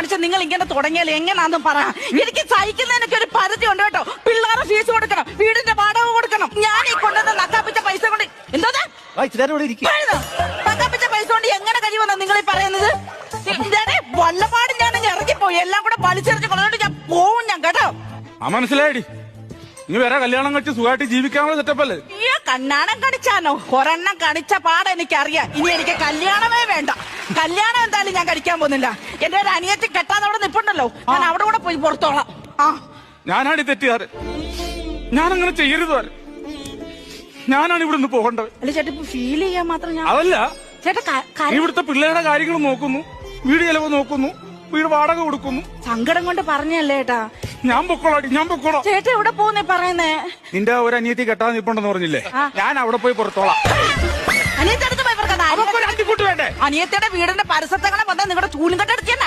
പിടിച്ച് നിങ്ങൾ ഇങ്ങനെ തുടങ്ങിയാൽ എങ്ങനാന്നും പറ. എനിക്ക് സഹിക്കുന്നതിനൊക്കെ ഒരു പരിധി ഉണ്ട് കേട്ടോ. പിള്ളേരെ ഫീസ് കൊടുക്കണം, വീടിന്റെ വാടക കൊടുക്കണം. ഞാൻ ഈ കൊണ്ടുവന്ന നക്കാപ്പിച്ച പൈസ കൊണ്ട് എന്താ നക്കാപ്പിച്ച പൈസ കൊണ്ട് എങ്ങനെ കഴിയുമെന്നാ നിങ്ങൾ ഈ പറയുന്നത്? വല്ലപാട് ഞാൻ ഇറങ്ങിപ്പോയി, എല്ലാം കൂടെ വലിച്ചെറിഞ്ഞ് കൊണ്ടുപോയിട്ട് ഞാൻ പോവും ഞാൻ കേട്ടോ. മനസ്സിലായി. നീ വേറെ കല്യാണം കഴിച്ച് സുഖമായിട്ട് ജീവിക്കാനുള്ള സെറ്റപ്പല്ലേ? ഈ കണ്ണാണം കണിച്ചാനോ? ഒരെണ്ണം കണിച്ച പാടെ എനിക്കറിയാം. ഇനി എനിക്ക് കല്യാണമേ വേണ്ട. കല്യാണം എന്തായാലും ഞാൻ കഴിക്കാൻ പോകുന്നില്ല. എന്റെ ഒരു അനിയത്തി കെട്ടാതെ അവിടെ നിപ്പുണ്ടല്ലോ, ഞാൻ അവിടെ കൂടെ പോയി പുറത്തോളാം. ഞാനാണ് തെറ്റുകാര്. ഞാനങ്ങനെ ചെയ്യരുത്. ഞാനാണ് ഇവിടുന്ന് പോകേണ്ടത്. അല്ല ചേട്ടാ, ഇപ്പൊ ഫീൽ ചെയ്യാൻ മാത്രം ഞാൻ അതല്ല ചേട്ടാ. ഇവിടുത്തെ പിള്ളേരുടെ കാര്യങ്ങൾ നോക്കുന്നു, വീട് ചെലവ് നോക്കുന്നു, വീട് വാടക കൊടുക്കുന്നു. സങ്കടം കൊണ്ട് പറഞ്ഞല്ലേ ചേട്ടാ. ഞാൻ പൊക്കോളാം. ചേട്ടാ എവിടെ പോകുന്നേ പറയുന്നേ? നിന്റെ ഒരു അനിയത്തി കെട്ടാൻ നിപ്പുണ്ടെന്ന് പറഞ്ഞില്ലേ, ഞാൻ അവിടെ പോയി പുറത്തോളാം. അനിയത്തിയുടെ പോയി വേണ്ടേ? അനിയത്തിയുടെ വീടിന്റെ പരിസരത്തങ്ങനെ വന്നാൽ നിങ്ങളുടെ ചൂലും കെട്ടെടുത്ത് ഞാൻ